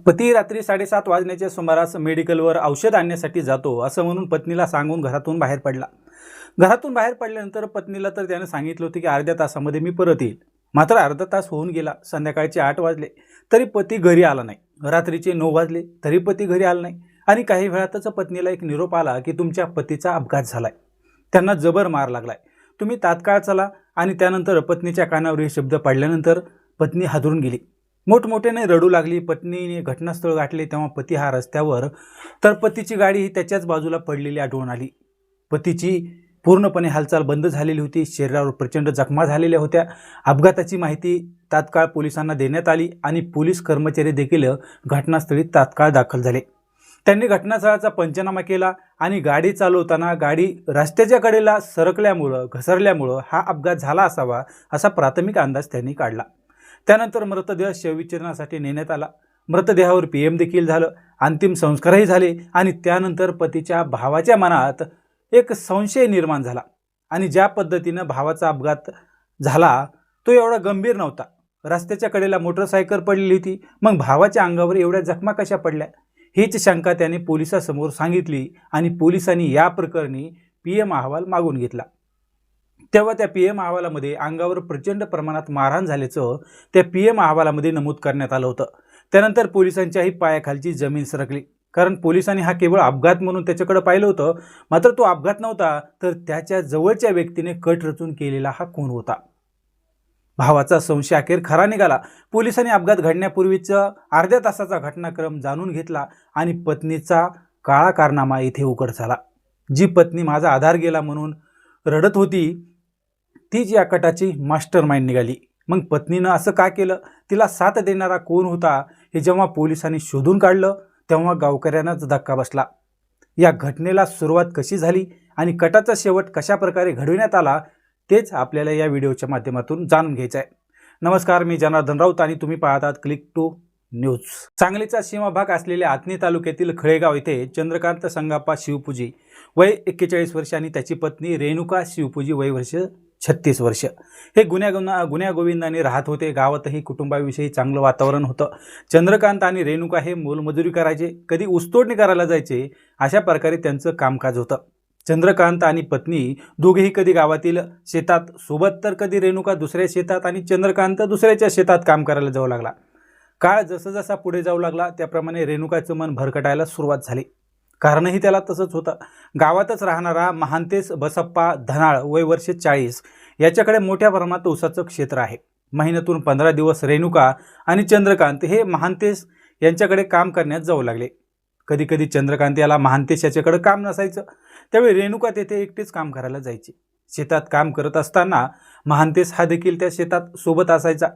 पती रात्री 7:30 वाजण्याच्या सुमारास मेडिकलवर औषध आणण्यासाठी जातो असं म्हणून पत्नीला सांगून घरातून बाहेर पडला. घरातून बाहेर पडल्यानंतर पत्नीला तर त्याने सांगितलं होतं की अर्ध्या तासामध्ये मी परत येईल. मात्र अर्धा तास होऊन गेला. संध्याकाळचे 8 वाजले तरी पती घरी आला नाही. रात्रीचे 9 वाजले तरी पती घरी आला नाही. आणि काही वेळातच पत्नीला एक निरोप आला की तुमच्या पतीचा अपघात झालाय, त्यांना जबर मार लागलाय, तुम्ही तात्काळ चला. आणि त्यानंतर पत्नीच्या कानावर हे शब्द पडल्यानंतर पत्नी हादरून गेली. मोठमोठ्याने रडू लागली. पत्नीने घटनास्थळ गाठले तेव्हा पती हा रस्त्यावर, तर पतीची गाडी ही त्याच्याच बाजूला पडलेली आढळून आली. पतीची पूर्णपणे हालचाल बंद झालेली होती. शरीरावर प्रचंड जखमा झालेल्या होत्या. अपघाताची माहिती तात्काळ पोलिसांना देण्यात आली आणि पोलीस कर्मचारी देखील घटनास्थळी तात्काळ दाखल झाले. त्यांनी घटनास्थळाचा पंचनामा केला आणि गाडी चालवताना गाडी रस्त्याच्या कडेला सरकल्यामुळं घसरल्यामुळं हा अपघात झाला असावा असा प्राथमिक अंदाज त्यांनी काढला. त्यानंतर मृतदेह शवविच्छेदनासाठी नेण्यात आला. मृतदेहावर पीएम देखील झालं. अंतिम संस्कारही झाले. आणि त्यानंतर पतीच्या भावाच्या मनात एक संशय निर्माण झाला. आणि ज्या पद्धतीनं भावाचा अपघात झाला तो एवढा गंभीर नव्हता. रस्त्याच्या कडेला मोटरसायकल पडलेली होती, मग भावाच्या अंगावर एवढ्या जखमा कशा पडल्या, हीच शंका त्याने पोलिसांसमोर सांगितली. आणि पोलिसांनी या प्रकरणी पीएम अहवाल मागून घेतला. तेव्हा त्या पीएम अहवालामध्ये अंगावर प्रचंड प्रमाणात मारहाण झाल्याचं त्या पीएम अहवालामध्ये नमूद करण्यात आलं होतं. त्यानंतर पोलिसांच्याही पायाखालची जमीन सरकली. कारण पोलिसांनी हा केवळ अपघात म्हणून त्याच्याकडे पाहिलं होतं, मात्र तो अपघात नव्हता, तर त्याच्या जवळच्या व्यक्तीने कट रचून केलेला हा खून होता. भावाचा संशय अखेर खरा निघाला. पोलिसांनी अपघात घडण्यापूर्वीच अर्ध्या तासाचा घटनाक्रम जाणून घेतला आणि पत्नीचा काळा कारनामा इथे उघड झाला. जी पत्नी माझा आधार गेला म्हणून रडत होती तीच या कटाची मास्टर माइंड निघाली. मग पत्नीनं असं का केलं, तिला साथ देणारा कोण होता, हे जेव्हा पोलिसांनी शोधून काढलं तेव्हा गावकऱ्यांनाच धक्का बसला. या घटनेला सुरुवात कशी झाली आणि कटाचा शेवट कशा प्रकारे घडविण्यात आला तेच आपल्याला या व्हिडिओच्या माध्यमातून जाणून घ्यायचं आहे. नमस्कार, मी जनार्दन राऊत आणि तुम्ही पाहतात क्लिक टू न्यूज. सांगलीचा सीमाभाग असलेल्या आथणी तालुक्यातील खळेगाव येथे चंद्रकांत संगाप्पा शिवपूजी वय 41 वर्ष आणि त्याची पत्नी रेणुका शिवपूजी वय वर्ष 36 वर्ष हे गुण्यागोविंदाने राहत होते. गावातही कुटुंबाविषयी चांगलं वातावरण होतं. चंद्रकांत आणि रेणुका हे मोलमजुरी करायचे, कधी ऊसतोडणी करायला जायचे. अशा प्रकारे त्यांचं कामकाज होतं. चंद्रकांत आणि पत्नी दोघेही कधी गावातील शेतात सोबत, तर कधी रेणुका दुसऱ्या शेतात आणि चंद्रकांत दुसऱ्याच्या शेतात काम करायला जाऊ लागला. काळ जसा पुढे जाऊ लागला त्याप्रमाणे रेणुकाचं मन भरकटायला सुरुवात झाली. कारणही त्याला तसंच होतं. गावातच राहणारा महांतेश बसप्पा धनाळ वय वर्ष 40 याच्याकडे मोठ्या प्रमाणात ऊसाचं क्षेत्र आहे. महिन्यातून 15 दिवस रेणुका आणि चंद्रकांत हे महांतेश यांच्याकडे काम करण्यास जाऊ लागले. कधी कधी चंद्रकांत याला महांतेश याच्याकडे काम नसायचं, त्यावेळी रेणुका तेथे एकटीच काम करायला जायची. शेतात काम करत असताना महांतेश हा देखील त्या शेतात सोबत असायचा.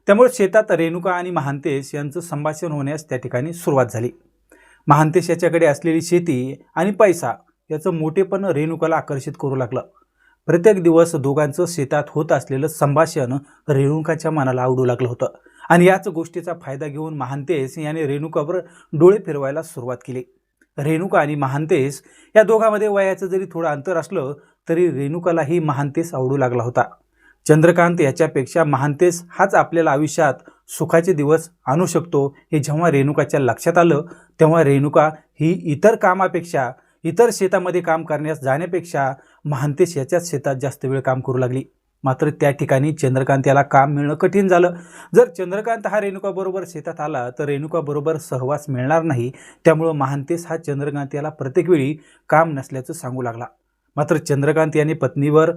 त्यामुळे शेतात रेणुका आणि महांतेश यांचं संभाषण होण्यास त्या ठिकाणी सुरुवात झाली. महांतेश याच्याकडे असलेली शेती आणि पैसा याचं मोठेपण रेणुकाला आकर्षित करू लागलं. प्रत्येक दिवस दोघांचं शेतात होत असलेलं संभाषण रेणुकाच्या मनाला आवडू लागलं होतं. आणि याच गोष्टीचा फायदा घेऊन महांतेश याने रेणुकावर डोळे फिरवायला सुरुवात केली. रेणुका आणि महांतेश या दोघांमध्ये वयाचं जरी थोडं अंतर असलं तरी रेणुकालाही महांतेश आवडू लागला होता. चंद्रकांत याच्यापेक्षा महांतेश हाच आपल्याला आयुष्यात सुखाचे दिवस आणू शकतो हे जेव्हा रेणुकाच्या लक्षात आलं तेव्हा रेणुका ही इतर कामापेक्षा, इतर शेतामध्ये काम करण्यास जाण्यापेक्षा महांतेश याच्याच शेतात जास्त वेळ काम करू लागली. मात्र त्या ठिकाणी चंद्रकांत याला काम मिळणं कठीण झालं. जर चंद्रकांत हा रेणुकाबरोबर शेतात आला तर रेणुकाबरोबर सहवास मिळणार नाही. त्यामुळं महांतेश हा चंद्रकांत याला प्रत्येक वेळी काम नसल्याचं सांगू लागला. मात्र चंद्रकांत याने पत्नीवर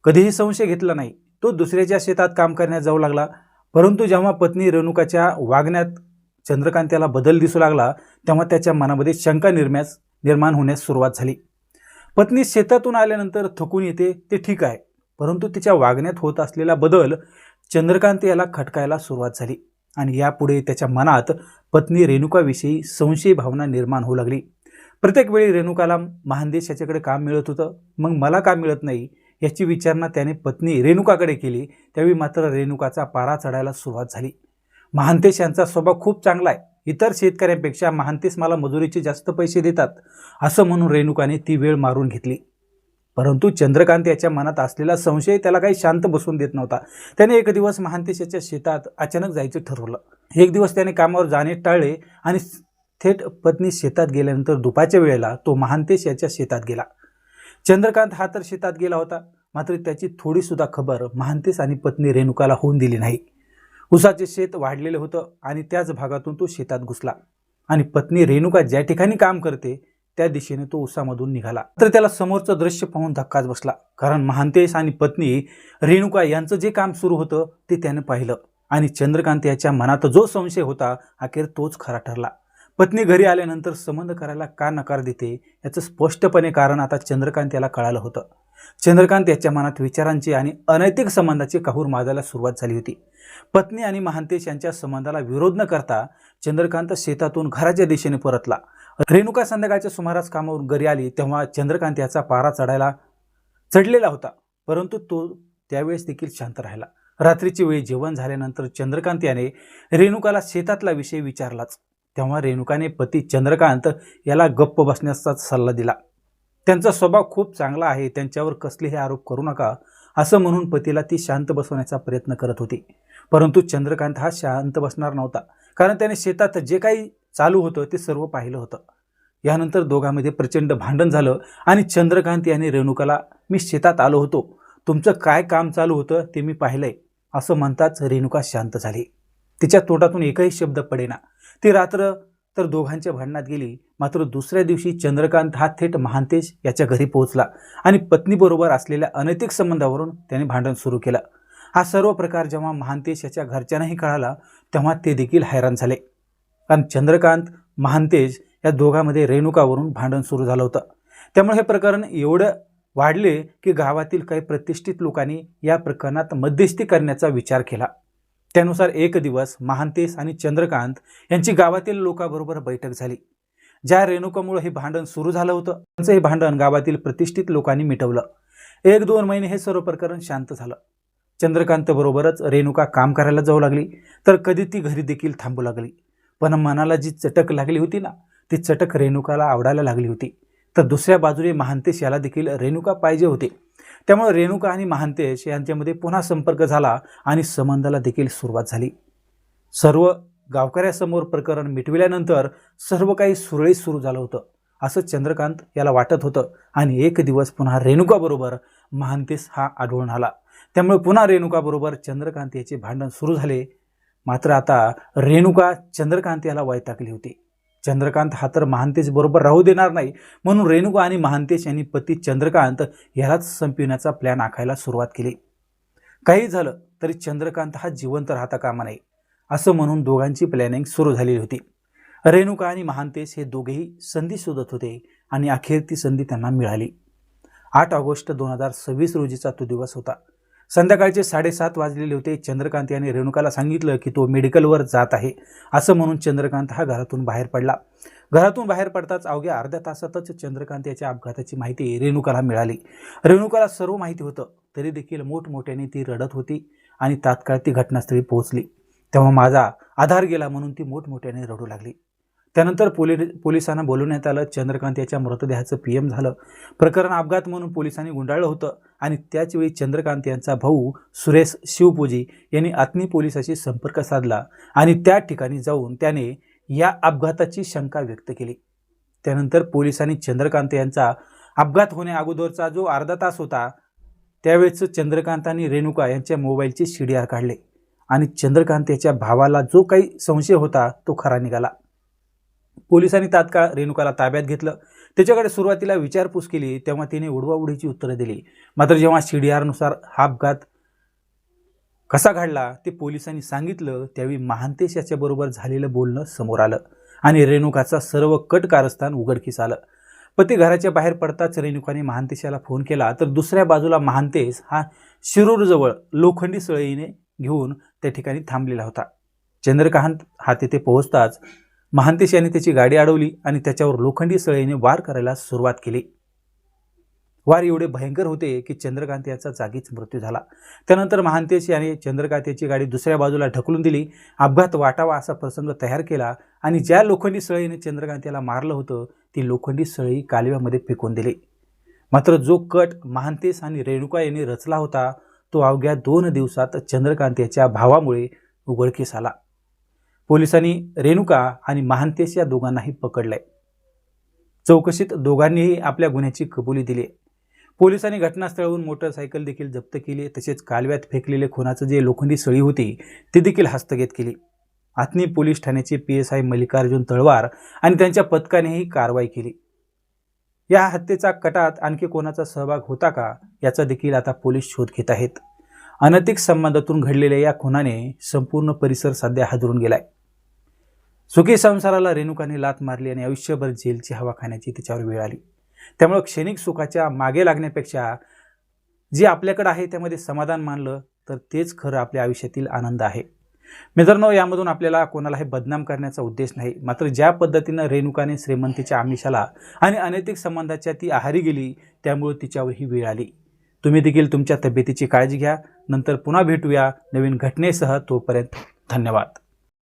कधीही संशय घेतला नाही. तो दुसऱ्याच्या शेतात काम करण्यास जाऊ लागला. परंतु जेव्हा पत्नी रेणुकाच्या वागण्यात चंद्रकांत याला बदल दिसू लागला तेव्हा त्याच्या मनामध्ये शंका निर्माण होण्यास सुरुवात झाली. पत्नी शेतातून आल्यानंतर थकून येते ते ठीक आहे, परंतु तिच्या वागण्यात होत असलेला बदल चंद्रकांत याला खटकायला सुरुवात झाली. आणि यापुढे त्याच्या मनात पत्नी रेणुकाविषयी संशयी भावना निर्माण होऊ लागली. प्रत्येक वेळी रेणुकाला महांतेश याच्याकडे काम मिळत होतं, मग मला का मिळत नाही याची विचारणा त्याने पत्नी रेणुकाकडे केली. त्यावेळी मात्र रेणुकाचा पारा चढायला सुरुवात झाली. महांतेश यांचा स्वभाव खूप चांगला आहे, इतर शेतकऱ्यांपेक्षा महांतेश मला मजुरीचे जास्त पैसे देतात असं म्हणून रेणुकाने ती वेळ मारून घेतली. परंतु चंद्रकांत याच्या मनात असलेला संशय त्याला काही शांत बसून देत नव्हता. त्याने एक दिवस महांतेश याच्या शेतात अचानक जायचं ठरवलं. एक दिवस त्याने कामावर जाणे टाळले आणि थेट पत्नी शेतात गेल्यानंतर दुपारच्या वेळेला तो महांतेश याच्या शेतात गेला. चंद्रकांत हा तर शेतात गेला होता, मात्र त्याची थोडी सुद्धा खबर महांतेश आणि पत्नी रेणुकाला होऊन दिली नाही. उसाचे शेत वाढलेले होतं आणि त्याच भागातून तो शेतात घुसला आणि पत्नी रेणुका ज्या ठिकाणी काम करते त्या दिशेने तो उसामधून निघाला. तर त्याला समोरचं दृश्य पाहून धक्काच बसला, कारण महांतेश आणि पत्नी रेणुका यांचं जे काम सुरू होतं ते त्याने पाहिलं आणि चंद्रकांत याच्या मनात जो संशय होता अखेर तोच खरा ठरला. पत्नी घरी आल्यानंतर संबंध करायला का नकार देते याचं स्पष्टपणे कारण आता चंद्रकांत याला कळालं होतं. चंद्रकांत याच्या मनात विचारांची आणि अनैतिक संबंधाची काहूर माजायला सुरुवात झाली होती. पत्नी आणि महांतेश यांच्या संबंधाला विरोध न करता चंद्रकांत शेतातून घराच्या दिशेने परतला. रेणुका संध्याकाळच्या सुमारास कामावरून घरी आली तेव्हा चंद्रकांत याचा पारा चढलेला होता, परंतु तो त्यावेळेस देखील शांत राहिला. रात्रीची वेळी जेवण झाल्यानंतर चंद्रकांत याने रेणुकाला शेतातला विषय विचारलाच. तेव्हा रेणुकाने पती चंद्रकांत याला गप्प बसण्याचा सल्ला दिला. त्यांचा स्वभाव खूप चांगला आहे, त्यांच्यावर कसलेही आरोप करू नका असं म्हणून पतीला ती शांत बसवण्याचा प्रयत्न करत होती. परंतु चंद्रकांत हा शांत बसणार नव्हता, कारण त्याने शेतात जे काही चालू होतं ते सर्व पाहिलं होतं. यानंतर दोघांमध्ये प्रचंड भांडण झालं आणि चंद्रकांत याने रेणुकाला, मी शेतात आलो होतो, तुमचं काय काम चालू होतं ते मी पाहिलंय असं म्हणताच रेणुका शांत झाली. तिच्या तोंडातून एकही शब्द पडेना. ती रात्र तर दोघांच्या भांडणात गेली. मात्र दुसऱ्या दिवशी चंद्रकांत हा थेट महांतेश याच्या घरी पोहोचला आणि पत्नीबरोबर असलेल्या अनैतिक संबंधावरून त्याने भांडण सुरू केलं. हा सर्व प्रकार जेव्हा महांतेश याच्या घरच्यांनाही कळाला तेव्हा ते देखील हैराण झाले, कारण चंद्रकांत महांतेश या दोघांमध्ये रेणुकावरून भांडण सुरू झालं होतं. त्यामुळे हे प्रकरण एवढं वाढले की गावातील काही प्रतिष्ठित लोकांनी या प्रकरणात मध्यस्थी करण्याचा विचार केला. त्यानुसार एक दिवस महांतेश आणि चंद्रकांत यांची गावातील लोकांबरोबर बैठक झाली. ज्या रेणुकामुळे हे भांडण सुरू झालं होतं त्यांचं हे भांडण गावातील प्रतिष्ठित लोकांनी मिटवलं. 1-2 महिने हे सर्व प्रकरण शांत झालं. चंद्रकांत बरोबरच रेणुका काम करायला जाऊ लागली, तर कधी ती घरी देखील थांबू लागली. पण मनाला जी चटक लागली होती ना, ती चटक रेणुकाला आवडायला लागली होती. तर दुसऱ्या बाजूने महांतेश याला देखील रेणुका पाहिजे होती. त्यामुळे रेणुका आणि महांतेश यांच्यामध्ये पुन्हा संपर्क झाला आणि संबंधाला देखील सुरुवात झाली. सर्व गावकऱ्यासमोर प्रकरण मिटविल्यानंतर सर्व काही सुरळीत सुरू झालं होतं असं चंद्रकांत याला वाटत होतं. आणि एक दिवस पुन्हा रेणुकाबरोबर महांतेश हा आढळून आला. त्यामुळे पुन्हा रेणुकाबरोबर चंद्रकांत याचे भांडण सुरू झाले. मात्र आता रेणुका चंद्रकांत याला वैतागली होती. चंद्रकांत हा तर महांतेश बरोबर राहू देणार नाही, म्हणून रेणुका आणि महांतेश यांनी पती चंद्रकांत यालाच संपविण्याचा प्लॅन आखायला सुरुवात केली. काही झालं तरी चंद्रकांत हा जिवंत राहता कामा नये असं म्हणून दोघांची प्लॅनिंग सुरू झालेली होती. रेणुका आणि महांतेश हे दोघेही संधी शोधत होते आणि अखेर ती संधी त्यांना मिळाली. 8 ऑगस्ट 2026 रोजीचा तो दिवस होता. संध्याकाळचे 7:30 वाजलेले होते. चंद्रकांत याने रेणुकाला सांगितलं की तो मेडिकलवर जात आहे असं म्हणून चंद्रकांत हा घरातून बाहेर पडला. घरातून बाहेर पडताच अवघ्या अर्ध्या तासातच चंद्रकांत याच्या अपघाताची माहिती रेणुकाला मिळाली. रेणुकाला सर्व माहिती होतं, तरी देखील मोठमोठ्याने ती रडत होती आणि तात्काळ ती घटनास्थळी पोहोचली. तेव्हा माझा आधार गेला म्हणून ती मोठमोठ्याने रडू लागली. त्यानंतर पोलिसांना बोलवण्यात आलं. चंद्रकांत याच्या मृतदेहाचं PM झालं. प्रकरण अपघात म्हणून पोलिसांनी गुंडाळलं होतं आणि त्याचवेळी चंद्रकांत यांचा भाऊ सुरेश शिवपूजी यांनी आत्नी पोलिसाशी संपर्क साधला आणि त्या ठिकाणी जाऊन त्याने या अपघाताची शंका व्यक्त केली. त्यानंतर पोलिसांनी चंद्रकांत यांचा अपघात होण्या अगोदरचा जो अर्धा तास होता त्यावेळेस चंद्रकांत आणि रेणुका यांच्या मोबाईलचे CDR काढले आणि चंद्रकांत याच्या भावाला जो काही संशय होता तो खरा निघाला. पोलिसांनी तात्काळ रेणुकाला ताब्यात घेतलं. त्याच्याकडे सुरुवातीला विचारपूस केली तेव्हा तिने उडवाउडीची उत्तरं दिली. मात्र जेव्हा CDRनुसार हा अपघात कसा घडला ते पोलिसांनी सांगितलं त्यावेळी महांतेश याच्याबरोबर झालेलं बोलणं समोर आलं आणि रेणुकाचा सर्व कट कारस्थान उघडकीस आलं. पती घराच्या बाहेर पडताच रेणुकाने महांतेशाला फोन केला, तर दुसऱ्या बाजूला महांतेश हा शिरूरजवळ लोखंडी सळईने घेऊन त्या ठिकाणी थांबलेला होता. चंद्रकांत हा तिथे पोहोचताच महांतेश यांनी त्याची गाडी अडवली आणि त्याच्यावर लोखंडी सळईने वार करायला सुरुवात केली. वार एवढे भयंकर होते की चंद्रकांत याचा जागीच मृत्यू झाला. त्यानंतर महांतेश याने चंद्रकांत याची गाडी दुसऱ्या बाजूला ढकलून दिली. अपघात वाटावा असा प्रसंग तयार केला आणि ज्या लोखंडी सळईने चंद्रकांत याला मारलं होतं ती लोखंडी सळई कालव्यामध्ये फेकून दिली. मात्र जो कट महांतेश आणि रेणुका यांनी रचला होता तो अवघ्या 2 दिवसात चंद्रकांत याच्या भावामुळे उघडकीस आला. पोलिसांनी रेणुका आणि महांतेश या दोघांनाही पकडलंय. चौकशीत दोघांनीही आपल्या गुन्ह्याची कबुली दिली आहे. पोलिसांनी घटनास्थळावरून मोटरसायकल देखील जप्त केली. तसेच कालव्यात फेकलेले खुनाचं जे लोखंडी सळी होती ती देखील हस्तगत केली. आथणी पोलीस ठाण्याचे PSI मल्लिकार्जुन तळवार आणि त्यांच्या पथकानेही कारवाई केली. या हत्येचा कटात आणखी कोणाचा सहभाग होता का याचा देखील आता पोलीस शोध घेत आहेत. अनैतिक संबंधातून घडलेल्या या खुनाने संपूर्ण परिसर सध्या हादरून गेलाय. सुखी संसाराला रेणुकाने लाथ मारली आणि आयुष्यभर जेलची हवा खाण्याची तिच्यावर वेळ आली. त्यामुळे क्षणिक सुखाच्या मागे लागण्यापेक्षा जे आपल्याकडे आहे त्यामध्ये समाधान मानलं तर तेच खरं आपल्या आयुष्यातील आनंद आहे. मित्रांनो, यामधून आपल्याला कोणालाही बदनाम करण्याचा उद्देश नाही. मात्र ज्या पद्धतीनं रेणुकाने श्रीमंतीच्या आमिषाला आणि अनैतिक संबंधाच्या ती आहारी गेली त्यामुळे तिच्यावर ही वेळ आली. तुम्ही देखील तुमच्या तब्येतीची काळजी घ्या. नंतर पुन्हा भेटूया नवीन घटनेसह. तोपर्यंत धन्यवाद.